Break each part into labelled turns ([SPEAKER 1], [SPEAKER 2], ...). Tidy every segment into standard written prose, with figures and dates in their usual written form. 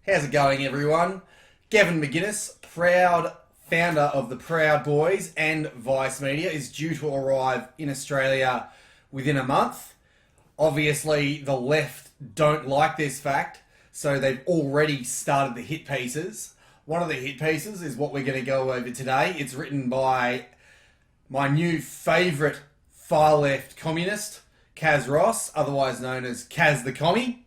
[SPEAKER 1] How's it going, everyone? Gavin McGinness, proud founder of the Proud Boys and Vice Media, is due to arrive in Australia within a month. Obviously, the left don't like this fact, so they've already started the hit pieces. One of the hit pieces is what we're going to go over today. It's written by my new favourite far left communist, Kaz Ross, otherwise known as Kaz the Commie.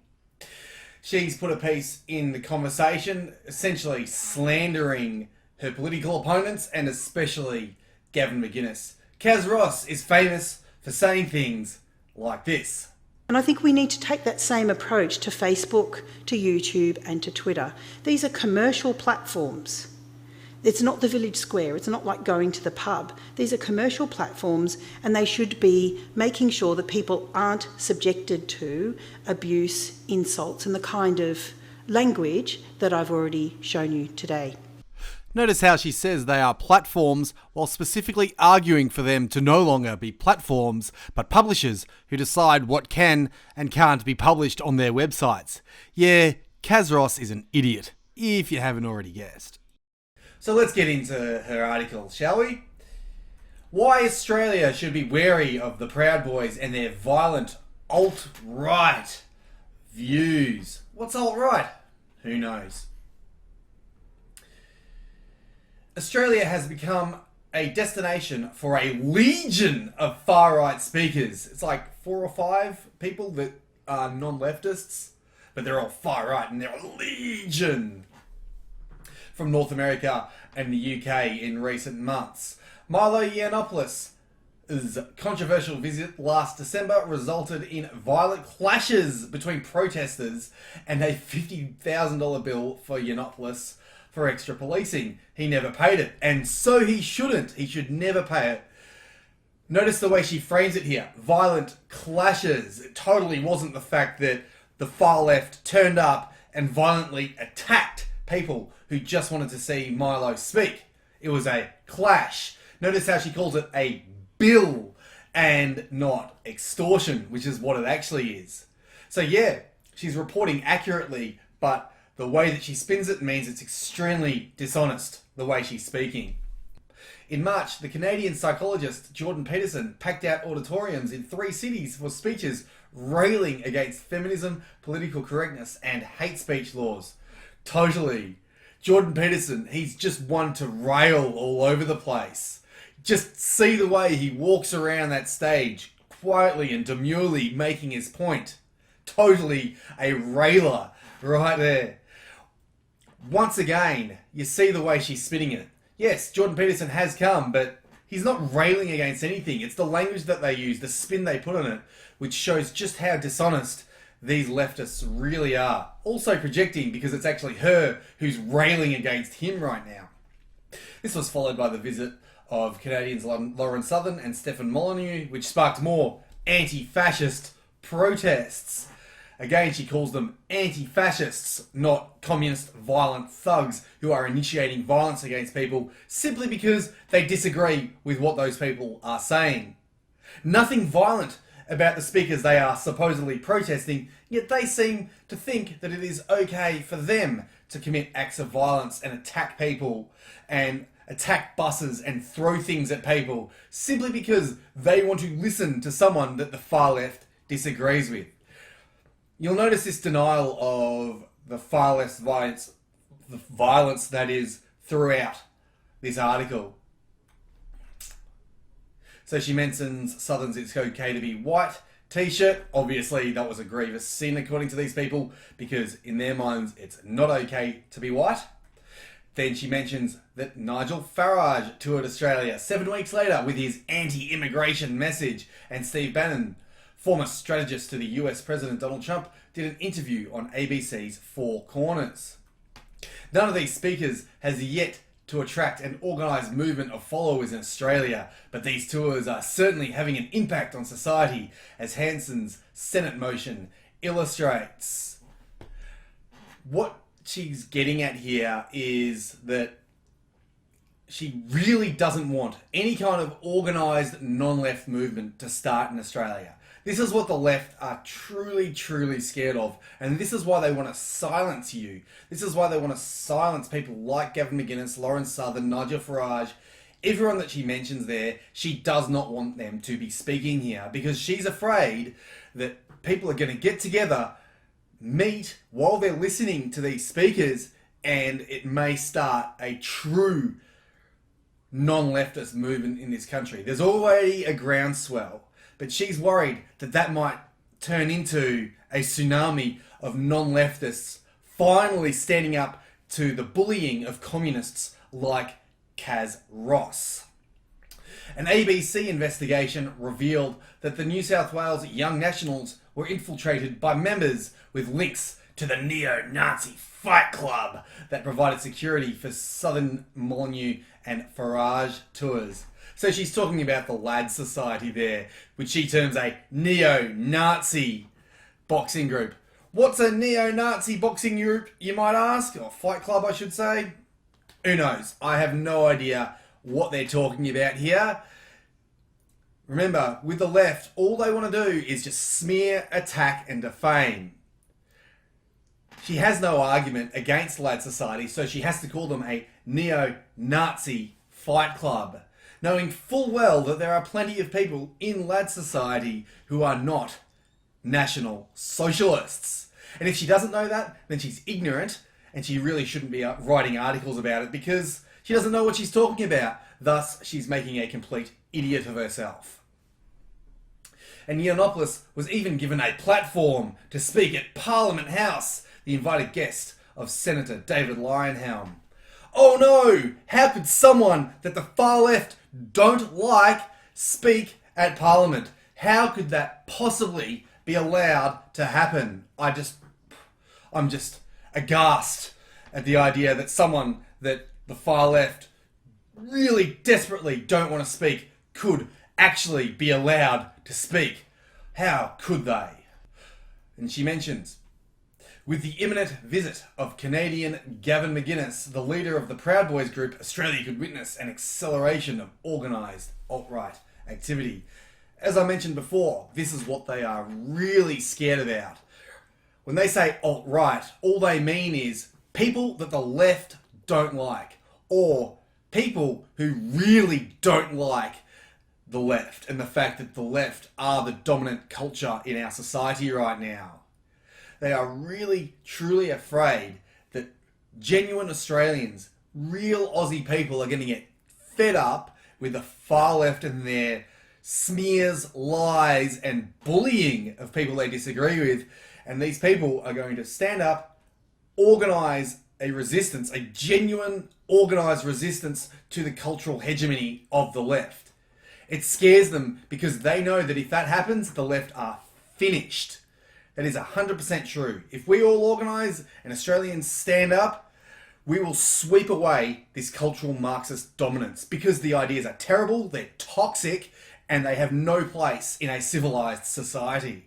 [SPEAKER 1] She's put a piece in The Conversation essentially slandering her political opponents and especially Gavin McGinness. Kaz Ross is famous for saying things like this.
[SPEAKER 2] And I think we need to take that same approach to Facebook, to YouTube and to Twitter. These are commercial platforms. It's not the village square, it's not like going to the pub. These are commercial platforms and they should be making sure that people aren't subjected to abuse, insults and the kind of language that I've already shown you today.
[SPEAKER 3] Notice how she says they are platforms while specifically arguing for them to no longer be platforms, but publishers who decide what can and can't be published on their websites. Yeah, Kaz Ross is an idiot, if you haven't already guessed.
[SPEAKER 1] So let's get into her article, shall we? Why Australia should be wary of the Proud Boys and their violent alt-right views. What's alt-right? Who knows? Australia has become a destination for a legion of far-right speakers. It's like 4 or 5 people that are non-Leftists, but they're all far-right and they're a legion from North America and the UK in recent months. Milo Yiannopoulos' controversial visit last December resulted in violent clashes between protesters and a $50,000 bill for Yiannopoulos for extra policing. He never paid it, and so he shouldn't. He should never pay it. Notice the way she frames it here. Violent clashes. It totally wasn't the fact that the far left turned up and violently attacked people who just wanted to see Milo speak. It was a clash. Notice how she calls it a bill and not extortion, which is what it actually is. So yeah, she's reporting accurately, but the way that she spins it means it's extremely dishonest, the way she's speaking. In March, the Canadian psychologist Jordan Peterson packed out auditoriums in 3 cities for speeches railing against feminism, political correctness, and hate speech laws. Totally. Jordan Peterson, he's just one to rail all over the place. Just see the way he walks around that stage, quietly and demurely making his point. Totally a railer right there. Once again, you see the way she's spinning it. Yes, Jordan Peterson has come, but he's not railing against anything. It's the language that they use, the spin they put on it, which shows just how dishonest these leftists really are. Also projecting because it's actually her who's railing against him right now. This was followed by the visit of Canadians Lauren Southern and Stefan Molyneux, which sparked more anti-fascist protests. Again, she calls them anti-fascists, not communist violent thugs who are initiating violence against people simply because they disagree with what those people are saying. Nothing violent about the speakers they are supposedly protesting, yet they seem to think that it is okay for them to commit acts of violence and attack people and attack buses and throw things at people simply because they want to listen to someone that the far left disagrees with. You'll notice this denial of the far left's violence, the violence that is throughout this article. So she mentions Southern's "It's Okay to Be White" t-shirt. Obviously, that was a grievous sin according to these people because in their minds, it's not okay to be white. Then she mentions that Nigel Farage toured Australia 7 weeks later with his anti-immigration message, and Steve Bannon, former strategist to the US President Donald Trump, did an interview on ABC's Four Corners. None of these speakers has yet to attract an organised movement of followers in Australia, but these tours are certainly having an impact on society, as Hanson's Senate motion illustrates. What she's getting at here is that she really doesn't want any kind of organised non-left movement to start in Australia. This is what the left are truly, truly scared of. And this is why they want to silence you. This is why they want to silence people like Gavin McGinness, Lauren Southern, Nigel Farage, everyone that she mentions there. She does not want them to be speaking here because she's afraid that people are going to get together, meet while they're listening to these speakers, and it may start a true non-leftist movement in this country. There's already a groundswell, but she's worried that that might turn into a tsunami of non-leftists finally standing up to the bullying of communists like Kaz Ross. An ABC investigation revealed that the New South Wales Young Nationals were infiltrated by members with links to the neo-Nazi fight club that provided security for Southern Molyneux and Farage tours. So she's talking about the Lads Society there, which she terms a neo-Nazi boxing group. What's a neo-Nazi boxing group, you might ask? Or fight club, I should say. Who knows? I have no idea what they're talking about here. Remember, with the left, all they want to do is just smear, attack, and defame. She has no argument against Lad Society, so she has to call them a neo-Nazi fight club, knowing full well that there are plenty of people in Lad Society who are not National Socialists. And if she doesn't know that, then she's ignorant, and she really shouldn't be writing articles about it because she doesn't know what she's talking about. Thus, she's making a complete idiot of herself. And Yiannopoulos was even given a platform to speak at Parliament House, the invited guest of Senator David Leyonhjelm. Oh no! How could someone that the far left don't like speak at Parliament? How could that possibly be allowed to happen? I'm just aghast at the idea that someone that the far left really desperately don't want to speak could actually be allowed to speak. How could they? And she mentions, with the imminent visit of Canadian Gavin McGinness, the leader of the Proud Boys group, Australia could witness an acceleration of organised alt-right activity. As I mentioned before, this is what they are really scared about. When they say alt-right, all they mean is people that the left don't like, or people who really don't like the left and the fact that the left are the dominant culture in our society right now. They are really, truly afraid that genuine Australians, real Aussie people, are going to get fed up with the far left and their smears, lies, and bullying of people they disagree with. And these people are going to stand up, organise a resistance, a genuine organised resistance to the cultural hegemony of the left. It scares them because they know that if that happens, the left are finished. That is 100% true. If we all organise and Australians stand up, we will sweep away this cultural Marxist dominance because the ideas are terrible, they're toxic, and they have no place in a civilised society.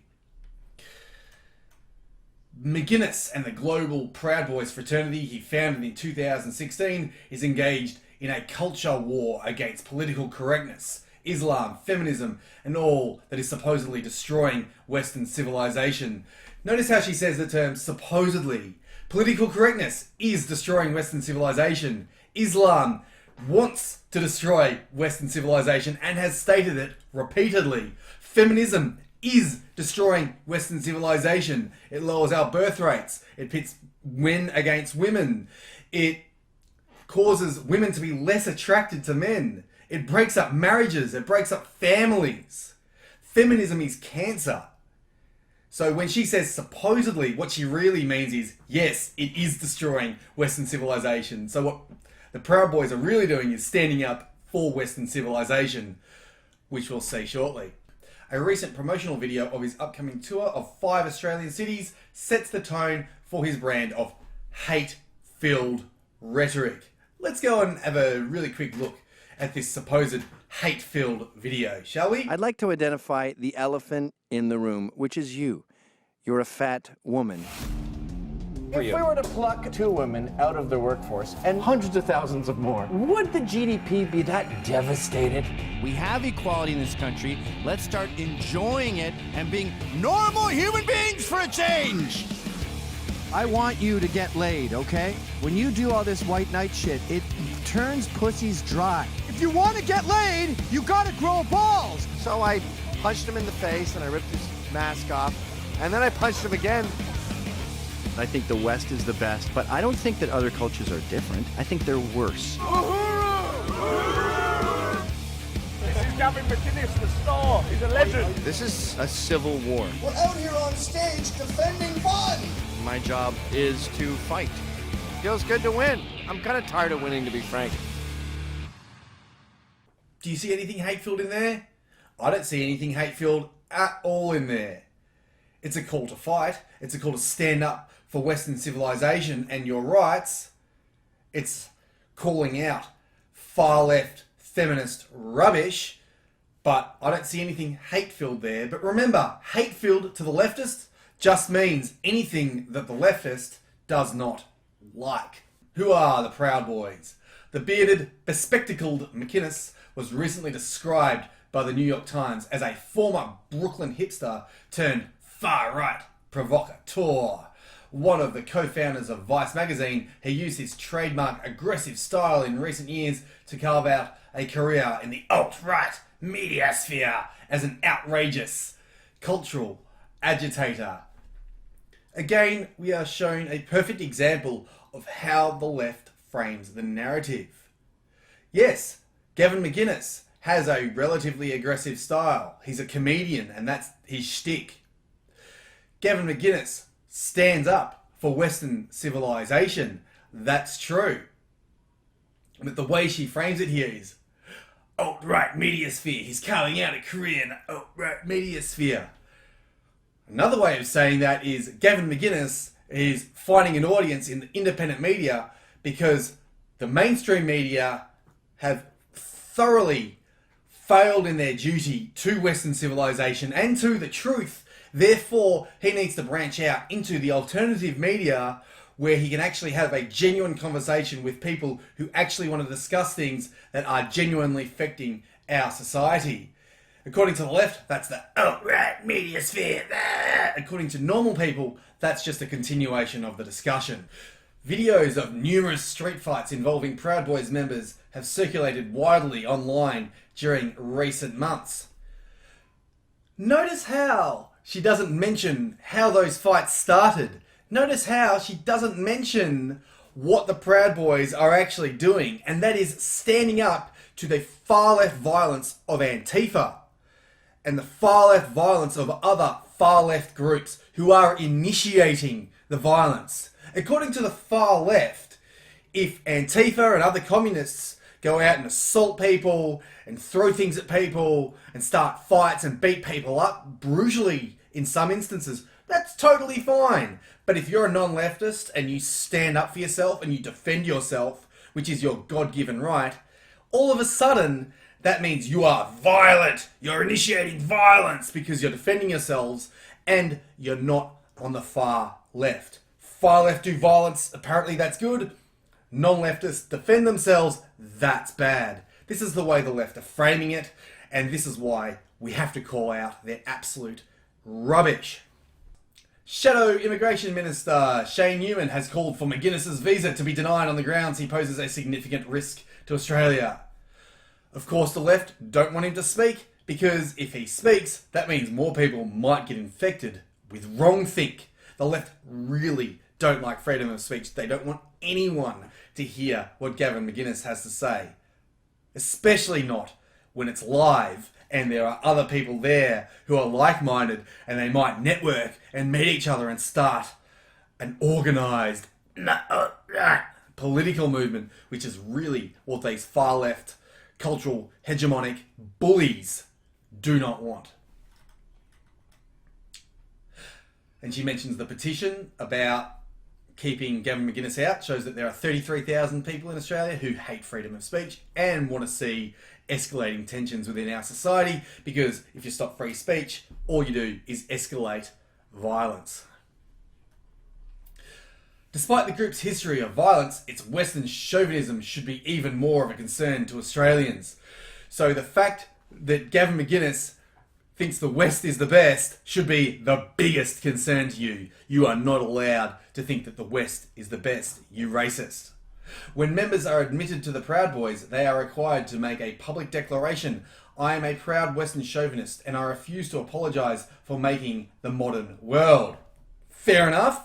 [SPEAKER 1] McGinness and the global Proud Boys fraternity he founded in 2016 is engaged in a culture war against political correctness, Islam, feminism, and all that is supposedly destroying Western civilization. Notice how she says the term supposedly. Political correctness is destroying Western civilization. Islam wants to destroy Western civilization and has stated it repeatedly. Feminism is destroying Western civilization. It lowers our birth rates. It pits men against women. It causes women to be less attracted to men. It breaks up marriages. It breaks up families. Feminism is cancer. So when she says supposedly, what she really means is, yes, it is destroying Western civilization. So what the Proud Boys are really doing is standing up for Western civilization, which we'll see shortly. A recent promotional video of his upcoming tour of 5 Australian cities sets the tone for his brand of hate-filled rhetoric. Let's go and have a really quick look at this supposed hate-filled video, shall we?
[SPEAKER 4] I'd like to identify the elephant in the room, which is you. You're a fat woman. If we were to pluck 2 women out of the workforce and hundreds of thousands of more, would the GDP be that devastated?
[SPEAKER 5] We have equality in this country. Let's start enjoying it and being normal human beings for a change. I want you to get laid, okay? When you do all this white knight shit, it turns pussies dry. If you want to get laid, you gotta grow balls. So I punched him in the face and I ripped his mask off, and then I punched him again. I think the West is the best, but I don't think that other cultures are different. I think they're worse.
[SPEAKER 4] This is Gavin McInnes, the star. He's a legend.
[SPEAKER 5] This is a civil war.
[SPEAKER 6] We're out here on stage defending fun.
[SPEAKER 5] My job is to fight. Feels good to win. I'm kind of tired of winning, to be frank.
[SPEAKER 1] Do you see anything hate-filled in there? I don't see anything hate-filled at all in there. It's a call to fight. It's a call to stand up for Western civilization and your rights. It's calling out far-left feminist rubbish, but I don't see anything hate-filled there. But remember, hate-filled to the leftist just means anything that the leftist does not like. Who are the Proud Boys? The bearded, bespectacled McInnes was recently described by the New York Times as a former Brooklyn hipster turned far-right provocateur. One of the co-founders of Vice magazine, he used his trademark aggressive style in recent years to carve out a career in the alt-right media sphere as an outrageous cultural agitator. Again, we are shown a perfect example of how the left frames the narrative. Yes, Gavin McGinness has a relatively aggressive style. He's a comedian and that's his shtick. Gavin McGinness stands up for Western civilization. That's true. But the way she frames it here is alt-right media sphere. He's carving out a career in the alt-right media sphere. Another way of saying that is Gavin McGinness is finding an audience in the independent media because the mainstream media have thoroughly failed in their duty to Western civilization and to the truth. Therefore, he needs to branch out into the alternative media where he can actually have a genuine conversation with people who actually want to discuss things that are genuinely affecting our society. According to the left, that's the alt-right media sphere. According to normal people, that's just a continuation of the discussion. Videos of numerous street fights involving Proud Boys members have circulated widely online during recent months. Notice how she doesn't mention how those fights started. Notice how she doesn't mention what the Proud Boys are actually doing, and that is standing up to the far-left violence of Antifa and the far-left violence of other far-left groups who are initiating the violence. According to the far left, if Antifa and other communists go out and assault people and throw things at people and start fights and beat people up brutally in some instances, that's totally fine. But if you're a non-leftist and you stand up for yourself and you defend yourself, which is your God-given right, all of a sudden that means you are violent. You're initiating violence because you're defending yourselves and you're not on the far left. Far left do violence, apparently that's good. Non-leftists defend themselves, that's bad. This is the way the left are framing it, and this is why we have to call out their absolute rubbish. Shadow Immigration Minister Shane Newman has called for McGuinness's visa to be denied on the grounds he poses a significant risk to Australia. Of course, the left don't want him to speak, because if he speaks, that means more people might get infected with wrongthink. The left really don't like freedom of speech. They don't want anyone to hear what Gavin McInnes has to say. Especially not when it's live and there are other people there who are like-minded and they might network and meet each other and start an organised political movement, which is really what these far-left cultural hegemonic bullies do not want. And she mentions the petition about keeping Gavin McGinness out, shows that there are 33,000 people in Australia who hate freedom of speech and want to see escalating tensions within our society, because if you stop free speech, all you do is escalate violence. Despite the group's history of violence, its Western chauvinism should be even more of a concern to Australians. So the fact that Gavin McGinness thinks the West is the best should be the biggest concern to you. You are not allowed to think that the West is the best, you racist. When members are admitted to the Proud Boys, they are required to make a public declaration. I am a proud Western chauvinist and I refuse to apologise for making the modern world. Fair enough.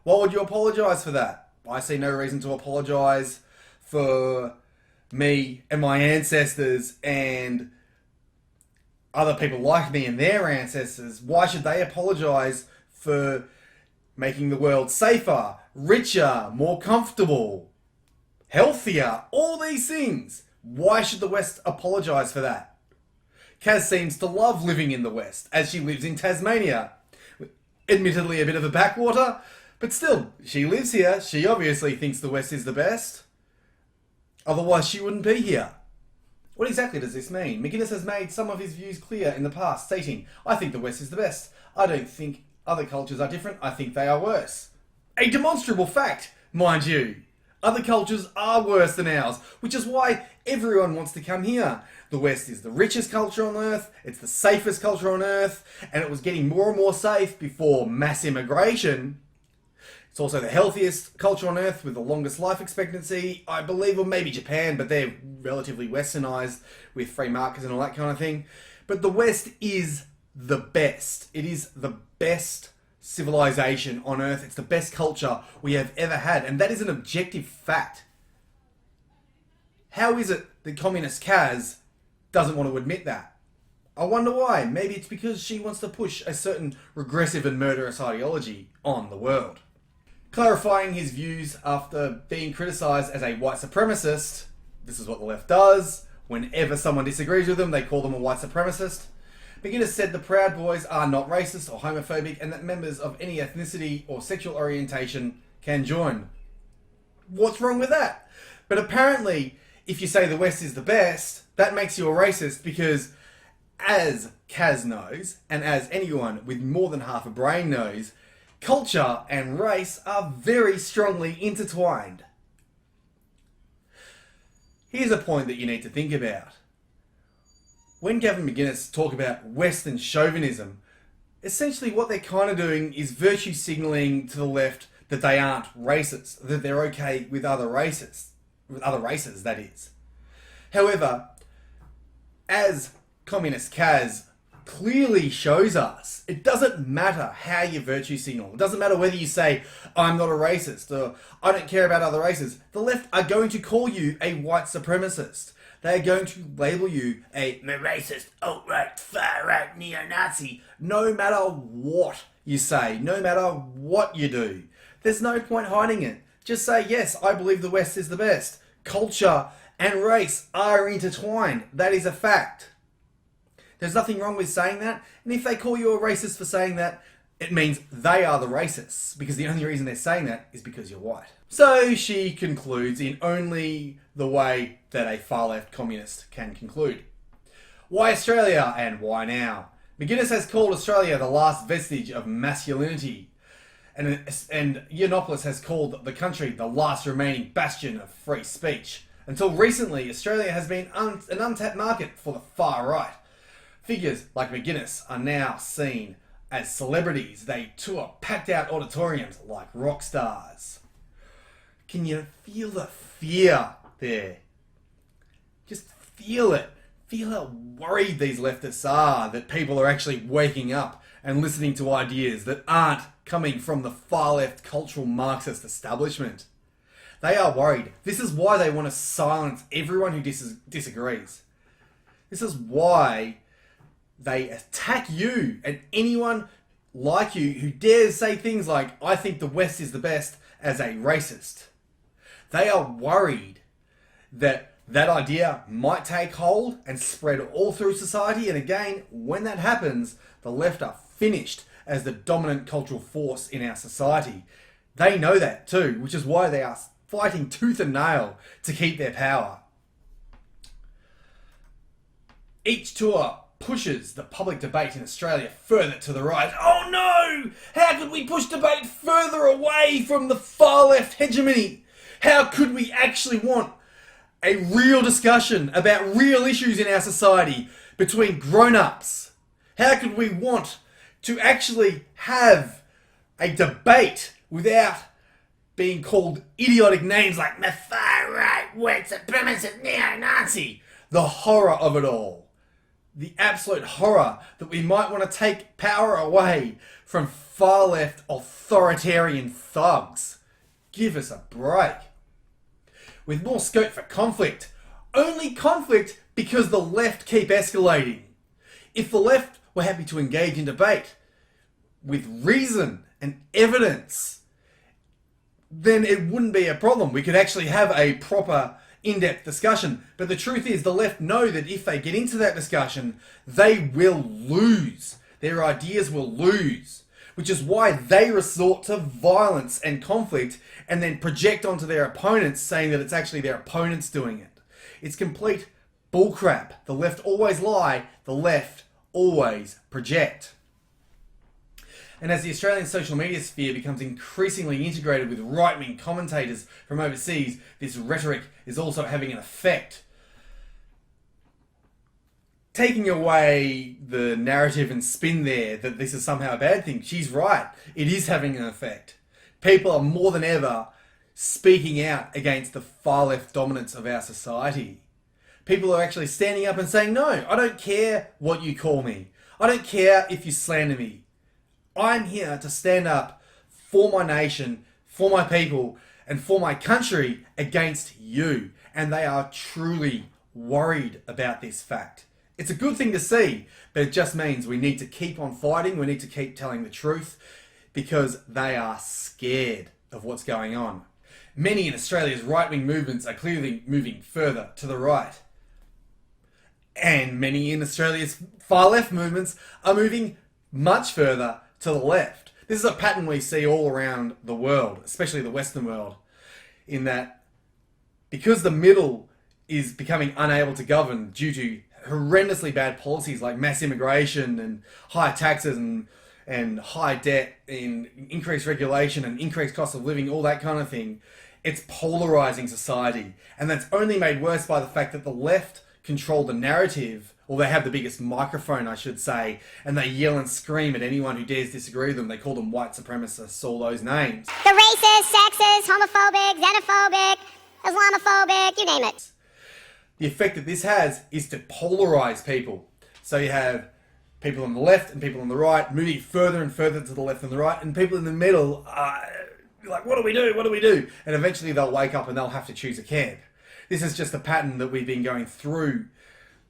[SPEAKER 1] What would you apologise for that? I see no reason to apologise for me and my ancestors and other people like me and their ancestors. Why should they apologise for making the world safer, richer, more comfortable, healthier, all these things? Why should the West apologise for that? Kaz seems to love living in the West, as she lives in Tasmania. Admittedly a bit of a backwater, but still, she lives here. She obviously thinks the West is the best. Otherwise she wouldn't be here. What exactly does this mean? McGinness has made some of his views clear in the past, stating, I think the West is the best. I don't think other cultures are different. I think they are worse. A demonstrable fact, mind you. Other cultures are worse than ours, which is why everyone wants to come here. The West is the richest culture on earth, it's the safest culture on earth, and it was getting more and more safe before mass immigration. It's also the healthiest culture on earth with the longest life expectancy, I believe, or maybe Japan, but they're relatively westernized with free markets and all that kind of thing. But the West is the best. It is the best civilization on earth. It's the best culture we have ever had, and that is an objective fact. How is it that Communist Kaz doesn't want to admit that? I wonder why. Maybe it's because she wants to push a certain regressive and murderous ideology on the world. Clarifying his views after being criticised as a white supremacist, this is what the left does. Whenever someone disagrees with them, they call them a white supremacist. McGinness said the Proud Boys are not racist or homophobic and that members of any ethnicity or sexual orientation can join. What's wrong with that? But apparently, if you say the West is the best, that makes you a racist because, as Kaz knows, and as anyone with more than half a brain knows, culture and race are very strongly intertwined. Here's a point that you need to think about. When Gavin McGinness talk about Western chauvinism, essentially what they're kind of doing is virtue signalling to the left that they aren't racist, that they're okay with other races, that is. However, as Communist Kaz clearly shows us, it doesn't matter how you virtue signal. It doesn't matter whether you say, I'm not a racist, or I don't care about other races. The left are going to call you a white supremacist. They are going to label you a racist, alt-right, far-right, neo-Nazi, no matter what you say, no matter what you do. There's no point hiding it. Just say, yes, I believe the West is the best. Culture and race are intertwined. That is a fact. There's nothing wrong with saying that. And if they call you a racist for saying that, it means they are the racists. Because the only reason they're saying that is because you're white. So she concludes in only the way that a far-left communist can conclude. Why Australia and why now? McGinness has called Australia the last vestige of masculinity. And Yiannopoulos has called the country the last remaining bastion of free speech. Until recently, Australia has been an untapped market for the far right. Figures like McGinness are now seen as celebrities. They tour packed out auditoriums like rock stars. Can you feel the fear there? Just feel it. Feel how worried these leftists are that people are actually waking up and listening to ideas that aren't coming from the far left cultural Marxist establishment. They are worried. This is why they want to silence everyone who disagrees. This is why they attack you and anyone like you who dares say things like, I think the West is the best, as a racist. They are worried that that idea might take hold and spread all through society. And again, when that happens, the left are finished as the dominant cultural force in our society. They know that too, which is why they are fighting tooth and nail to keep their power. Each tour pushes the public debate in Australia further to the right. Oh no! How could we push debate further away from the far left hegemony? How could we actually want a real discussion about real issues in our society between grown-ups? How could we want to actually have a debate without being called idiotic names like the far right, white supremacist, neo-Nazi? The horror of it all. The absolute horror that we might want to take power away from far left authoritarian thugs. Give us a break. With more scope for conflict. Only conflict because the left keep escalating. If the left were happy to engage in debate with reason and evidence, then it wouldn't be a problem. We could actually have a proper in-depth discussion. But the truth is, the left know that if they get into that discussion, they will lose. Their ideas will lose. Which is why they resort to violence and conflict and then project onto their opponents, saying that it's actually their opponents doing it. It's complete bullcrap. The left always lie. The left always project. And as the Australian social media sphere becomes increasingly integrated with right-wing commentators from overseas, this rhetoric is also having an effect. Taking away the narrative and spin there that this is somehow a bad thing, she's right. It is having an effect. People are more than ever speaking out against the far-left dominance of our society. People are actually standing up and saying, no, I don't care what you call me. I don't care if you slander me. I'm here to stand up for my nation, for my people, and for my country against you. And they are truly worried about this fact. It's a good thing to see, but it just means we need to keep on fighting. We need to keep telling the truth because they are scared of what's going on. Many in Australia's right-wing movements are clearly moving further to the right. And many in Australia's far-left movements are moving much further to the left. This is a pattern we see all around the world, especially the Western world, in that because the middle is becoming unable to govern due to horrendously bad policies like mass immigration and high taxes and high debt and increased regulation and increased cost of living, all that kind of thing, it's polarizing society. And that's only made worse by the fact that the left control the narrative, or they have the biggest microphone, I should say, and they yell and scream at anyone who dares disagree with them. They call them white supremacists, all those names.
[SPEAKER 7] The racist, sexist, homophobic, xenophobic, Islamophobic, you name it.
[SPEAKER 1] The effect that this has is to polarize people. So you have people on the left and people on the right moving further and further to the left and the right, and people in the middle are like, what do we do? What do we do? And eventually they'll wake up and they'll have to choose a camp. This is just a pattern that we've been going through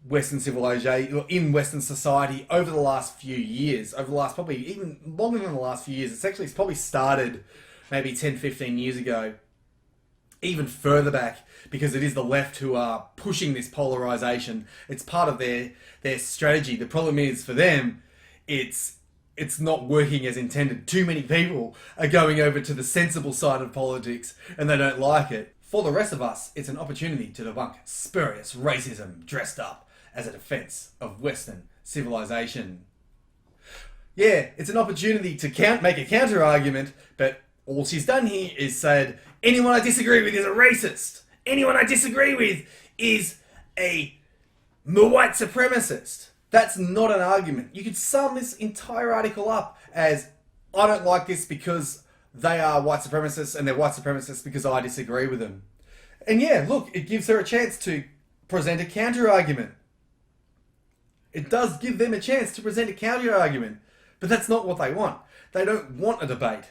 [SPEAKER 1] Western civilization, or in Western society over the last few years, over the last probably even longer than the last few years. It's probably started maybe 10, 15 years ago, even further back, because it is the left who are pushing this polarization. It's part of their strategy. The problem is for them, it's not working as intended. Too many people are going over to the sensible side of politics and they don't like it. For the rest of us, it's an opportunity to debunk spurious racism dressed up as a defense of Western civilization. Yeah, it's an opportunity to make a counter argument, but all she's done here is said, anyone I disagree with is a racist. Anyone I disagree with is a white supremacist. That's not an argument. You could sum this entire article up as, I don't like this because they are white supremacists and they're white supremacists because I disagree with them. And yeah, look, it gives her a chance to present a counter argument. It does give them a chance to present a counter argument, but that's not what they want. They don't want a debate.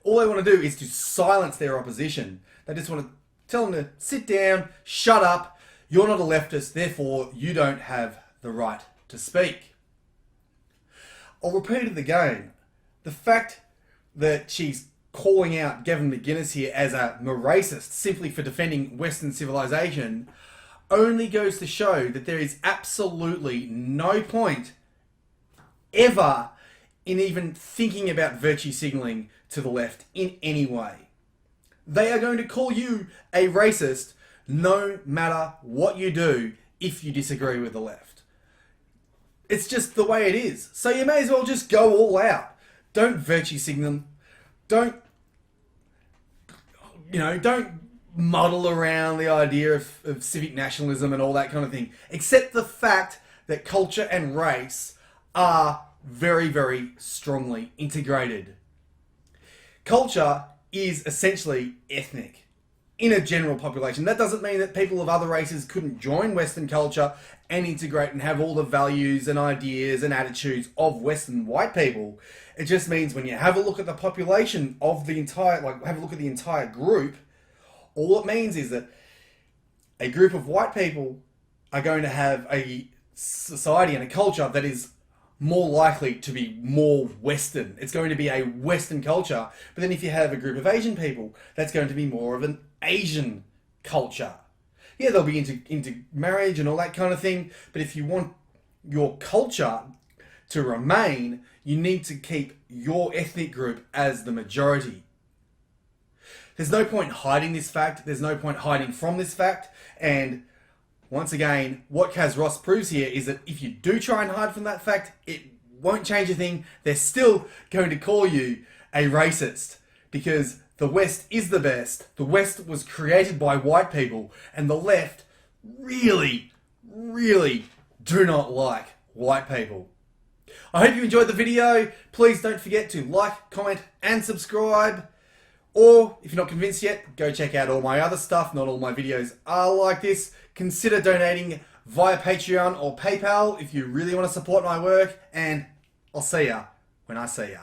[SPEAKER 1] All they want to do is to silence their opposition. They just want to tell them to sit down, shut up, you're not a leftist, therefore you don't have the right to speak. I'll repeat it again. The fact that she's calling out Gavin McGinness here as a racist simply for defending Western civilization only goes to show that there is absolutely no point ever in even thinking about virtue signalling to the left in any way. They are going to call you a racist no matter what you do if you disagree with the left. It's just the way it is. So you may as well just go all out. Don't virtue signal. Don't muddle around the idea of civic nationalism and all that kind of thing. Accept the fact that culture and race are very, very strongly integrated. Culture is essentially ethnic in a general population. That doesn't mean that people of other races couldn't join Western culture and integrate and have all the values and ideas and attitudes of Western white people. It just means when you have a look at the population of the entire, have a look at the entire group, all it means is that a group of white people are going to have a society and a culture that is more likely to be more Western. It's going to be a Western culture. But then if you have a group of Asian people, that's going to be more of an Asian culture. Yeah, they'll be into marriage and all that kind of thing. But if you want your culture to remain, you need to keep your ethnic group as the majority. There's no point hiding this fact. There's no point hiding from this fact. And once again, what Kaz Ross proves here is that if you do try and hide from that fact, it won't change a thing. They're still going to call you a racist because the West is the best. The West was created by white people, and the left really, really do not like white people. I hope you enjoyed the video. Please don't forget to like, comment, and subscribe. Or, if you're not convinced yet, go check out all my other stuff. Not all my videos are like this. Consider donating via Patreon or PayPal if you really want to support my work. And I'll see ya when I see ya.